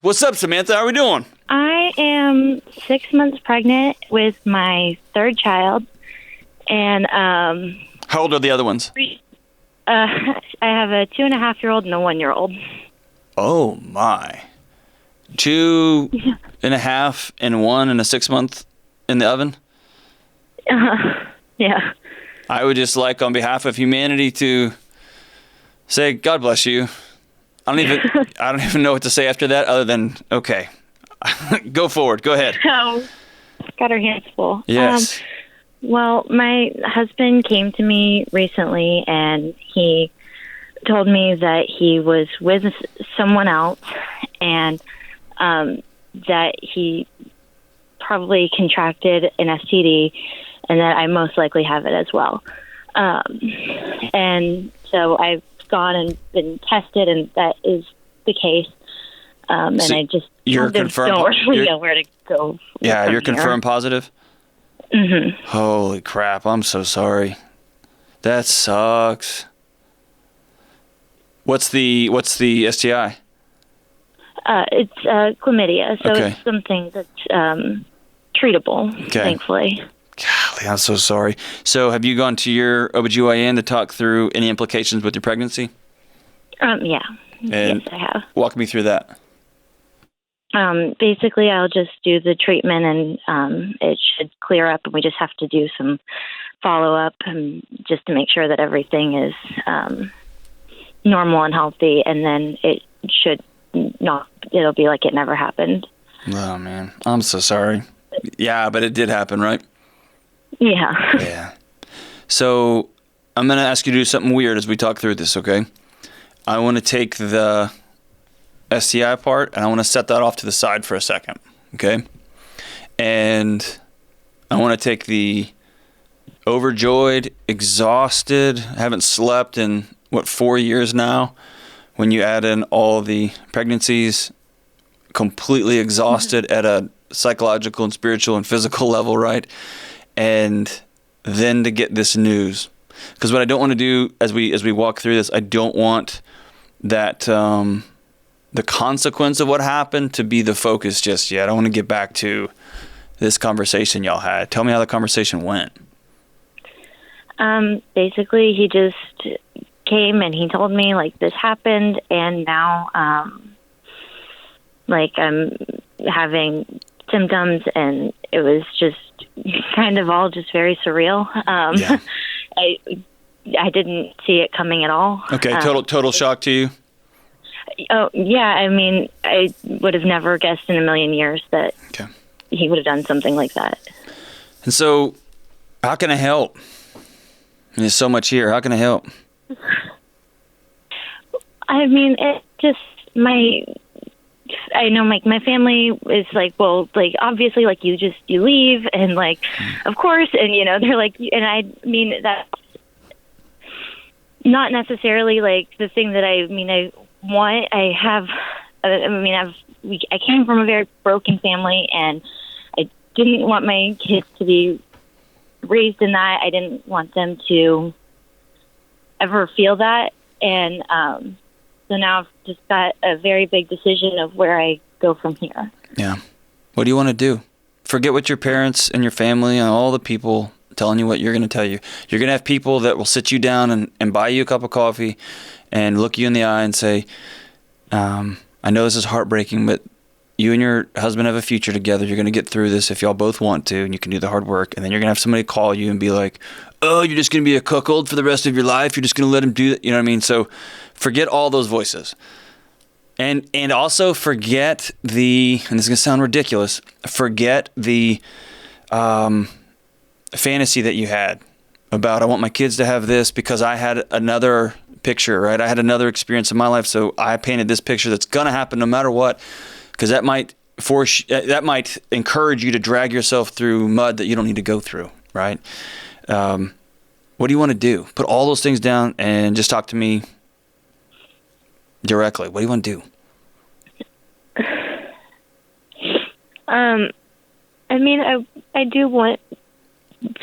What's up, Samantha? How are we doing? I am 6 months pregnant with my third child, and How old are the other ones? I have a 2.5-year-old and a 1-year-old. Oh my. 2.5 and 1 and a 6 month in the oven? Yeah. I would just like, on behalf of humanity, to say, God bless you. I don't even know what to say after that other than, okay. Go forward. Go ahead. So, got our hands full. Yes. Well, my husband came to me recently, and he told me that he was with someone else, and that he probably contracted an STD, and that I most likely have it as well. And so I've gone and been tested, and that is the case. And So I just you're don't really know where to go. Yeah, you're here. confirmed positive? Mm-hmm. Holy crap, I'm so sorry. That sucks. What's the STI? It's chlamydia, so Okay. it's something that's treatable, thankfully. Golly, I'm so sorry. So have you gone to your OBGYN to talk through any implications with your pregnancy? Yeah. And yes, I have. walk me through that. Basically, I'll just do the treatment, and it should clear up, and we just have to do some follow-up just to make sure that everything is normal and healthy, and then it should not, it'll be like it never happened. Oh, man. I'm so sorry. Yeah, but it did happen, right? Yeah. Yeah. So I'm going to ask you to do something weird as we talk through this, okay? I want to take the STI part, and I want to set that off to the side for a second, okay? And I want to take the overjoyed, exhausted, haven't slept in, 4 years now, when you add in all the pregnancies, completely exhausted at a psychological and spiritual and physical level, right? And then to get this news. Because what I don't want to do as we walk through this, I don't want that the consequence of what happened to be the focus just yet. I want to get back to this conversation y'all had. Tell me how the conversation went. Basically, he just came and he told me, like, this happened, and now, like, I'm having symptoms, and it was just kind of all just very surreal. Yeah. I didn't see it coming at all. Okay, total shock to you? Oh, yeah. I mean, I would have never guessed in a million years that he would have done something like that. And so, how can I help? There's so much here. How can I help? I mean, it just, I know, like, my family is like, well, like, obviously, like, you leave, and, like, of course, and, you know, they're like, and I mean, that's not necessarily, like, the thing that I want. I came from a very broken family, and I didn't want my kids to be raised in that. I didn't want them to ever feel that, and so now I've just got a very big decision of where I go from here. Yeah. What do you want to do? Forget what your parents and your family and all the people telling you what you're going to tell you. You're going to have people that will sit you down and buy you a cup of coffee and look you in the eye and say, I know this is heartbreaking, but you and your husband have a future together. You're going to get through this if y'all both want to, and you can do the hard work. And then you're going to have somebody call you and be like, oh, you're just going to be a cuckold for the rest of your life. You're just going to let him do that. You know what I mean? So forget all those voices. And also forget and this is going to sound ridiculous, forget the fantasy that you had about, I want my kids to have this because I had another picture, right? I had another experience in my life, so I painted this picture that's going to happen no matter what, because that might encourage you to drag yourself through mud that you don't need to go through, right? What do you want to do? Put all those things down and just talk to me directly. What do you want to do? I mean, I do want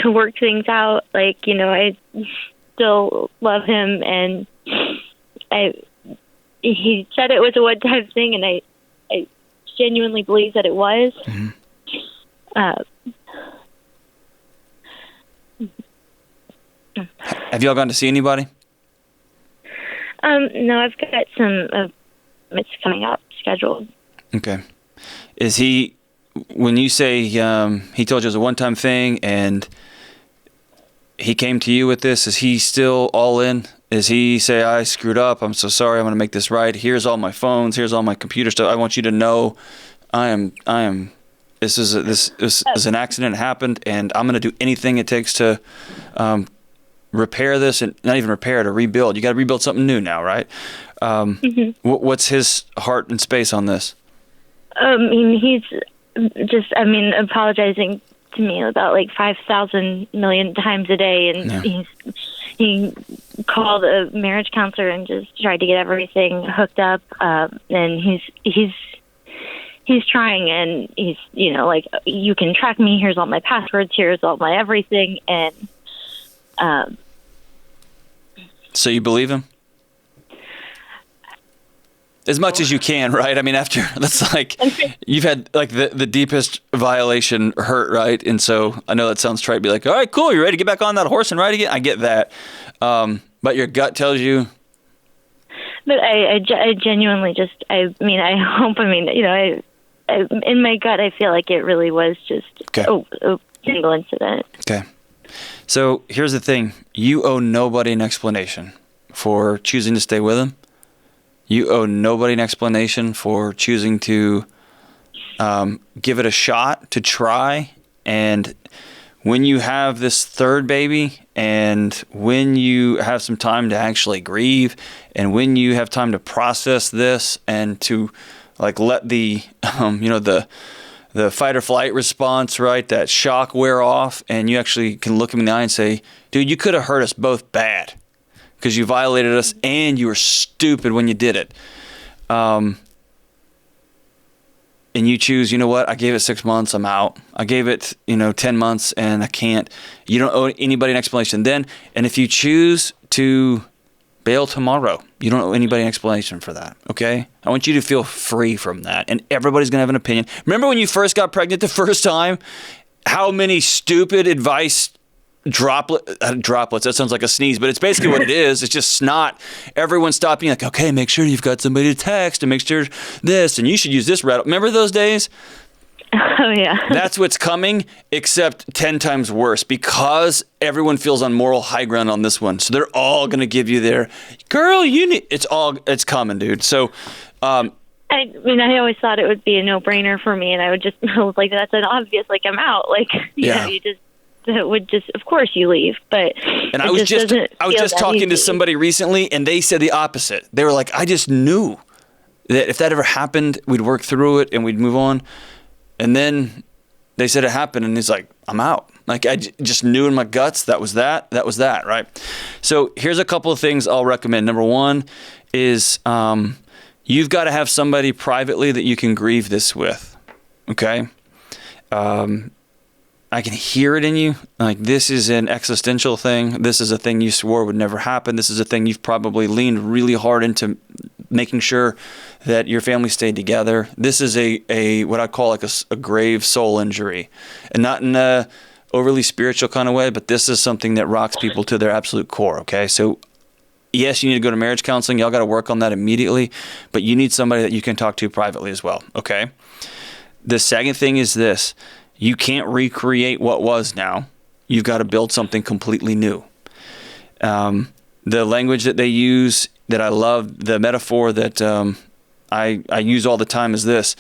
to work things out. Like, you know, I still love him, and he said it was a one-time thing, and I genuinely believe that it was. Mm-hmm. Have y'all gone to see anybody? No, I've got some it's coming up scheduled. Okay. Is he, when you say he told you it was a one-time thing and he came to you with this, is he still all in? Is he say, I screwed up, I'm so sorry, I'm going to make this right, here's all my phones, here's all my computer stuff, I want you to know this is an accident, it happened, and I'm going to do anything it takes to repair this, and not even repair, to rebuild. You got to rebuild something new now, right? What's his heart and space on this? He's just, apologizing to me about like 5,000 million times a day, and he called a marriage counselor and just tried to get everything hooked up, and he's trying, and he's, like, you can track me, here's all my passwords, here's all my everything, and so you believe him? As much as you can, right? I mean, after, that's like, you've had like the deepest violation hurt, right? And so I know that sounds trite, be like, all right, cool, you ready to get back on that horse and ride again? I get that. But your gut tells you. But I genuinely just, I hope, in my gut, I feel like it really was just a single incident. Okay. So here's the thing. You owe nobody an explanation for choosing to stay with him. You owe nobody an explanation for choosing to give it a shot, to try. And when you have this third baby, and when you have some time to actually grieve, and when you have time to process this, and to like let the the fight or flight response, right, that shock wear off, and you actually can look him in the eye and say, dude, you could have hurt us both bad because you violated us and you were stupid when you did it. And you choose, you know what, I gave it 6 months, I'm out. I gave it, 10 months and I can't. You don't owe anybody an explanation then. And if you choose to bail tomorrow, you don't owe anybody an explanation for that, okay? I want you to feel free from that. And everybody's going to have an opinion. Remember when you first got pregnant the first time? How many stupid advice droplets, that sounds like a sneeze, but it's basically what it is. It's just snot. Everyone stopping like, okay, make sure you've got somebody to text and make sure this, and you should use this route. Remember those days? Oh, yeah. That's what's coming, except 10 times worse, because everyone feels on moral high ground on this one. So they're all going to give you their, girl, it's coming, dude. So, I always thought it would be a no-brainer for me, and I was like, that's an obvious, like, I'm out. Like, of course you leave, but and I was just talking to somebody recently, and they said the opposite. They were like, I just knew that if that ever happened, we'd work through it and we'd move on. And then they said it happened, and he's like, I'm out. Like, I just knew in my guts that was that, right? So here's a couple of things I'll recommend. Number one is you've got to have somebody privately that you can grieve this with, okay? I can hear it in you. Like, this is an existential thing. This is a thing you swore would never happen. This is a thing you've probably leaned really hard into making sure that your family stayed together. This is a what I call like a grave soul injury, and not in a overly spiritual kind of way, but this is something that rocks people to their absolute core, okay? So yes, you need to go to marriage counseling. Y'all got to work on that immediately, but you need somebody that you can talk to privately as well, okay? The second thing is this. You can't recreate what was now. You've got to build something completely new. The language that they use that I love, the metaphor that I use all the time is this.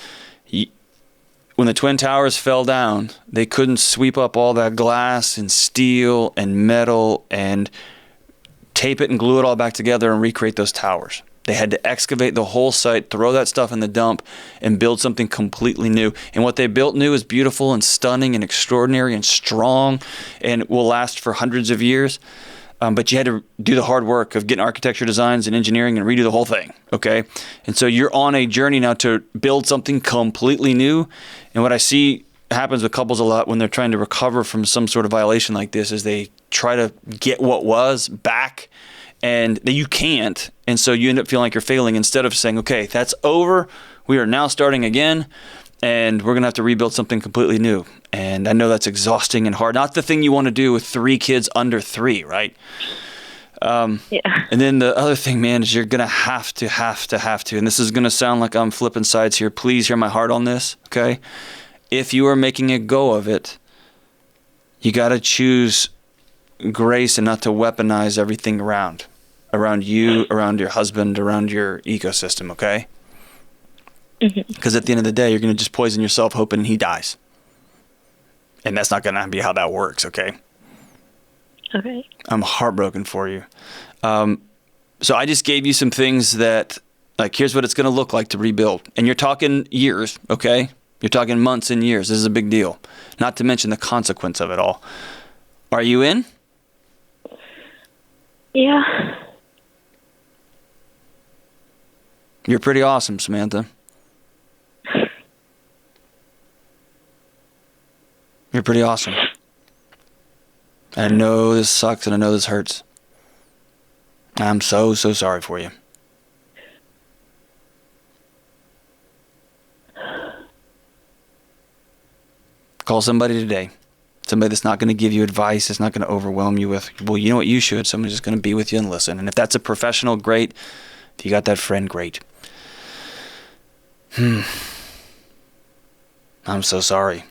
When the Twin Towers fell down, they couldn't sweep up all that glass and steel and metal and tape it and glue it all back together and recreate those towers. They had to excavate the whole site, throw that stuff in the dump, and build something completely new. And what they built new is beautiful and stunning and extraordinary and strong and will last for hundreds of years. But you had to do the hard work of getting architecture designs and engineering and redo the whole thing, okay? And so you're on a journey now to build something completely new. And what I see happens with couples a lot when they're trying to recover from some sort of violation like this is they try to get what was back, and that you can't, and so you end up feeling like you're failing instead of saying, okay, that's over, We are now starting again, and we're going to have to rebuild something completely new. And I know that's exhausting and hard. Not the thing you want to do with 3 kids under 3, right? Yeah. And then the other thing, man, is you're going to have to, and this is going to sound like I'm flipping sides here. Please hear my heart on this, okay? If you are making a go of it, you got to choose grace and not to weaponize everything around you, around your husband, around your ecosystem, okay? Because at the end of the day, you're going to just poison yourself hoping he dies. And that's not going to be how that works, okay? Okay. I'm heartbroken for you. So I just gave you some things that, like, here's what it's going to look like to rebuild. And you're talking years, okay? You're talking months and years. This is a big deal. Not to mention the consequence of it all. Are you in? Yeah. You're pretty awesome, Samantha. You're pretty awesome. I know this sucks and I know this hurts. I'm so sorry for you. Call somebody today. Somebody that's not going to give you advice, that's not going to overwhelm you with, well, you know what you should. Somebody's just going to be with you and listen. And if that's a professional, great. If you got that friend, great. I'm so sorry.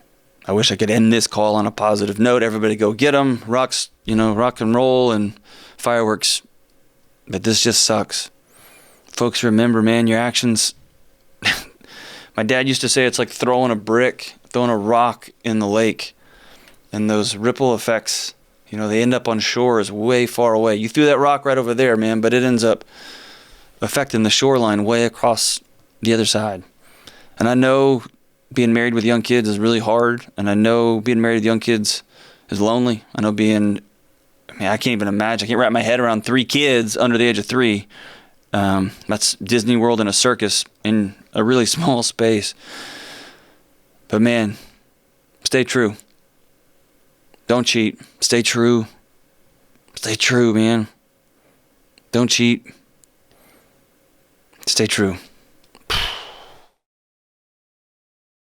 I wish I could end this call on a positive note. Everybody go get them. Rock and roll and fireworks. But this just sucks. Folks, remember, man, your actions. My dad used to say it's like throwing a rock in the lake. And those ripple effects, they end up on shores way far away. You threw that rock right over there, man, but it ends up affecting the shoreline way across the other side. And I know being married with young kids is really hard. And I know being married with young kids is lonely. I know I can't even imagine. I can't wrap my head around 3 kids under the age of 3. That's Disney World and a circus in a really small space. But man, stay true. Don't cheat. Stay true. Stay true, man. Don't cheat. Stay true.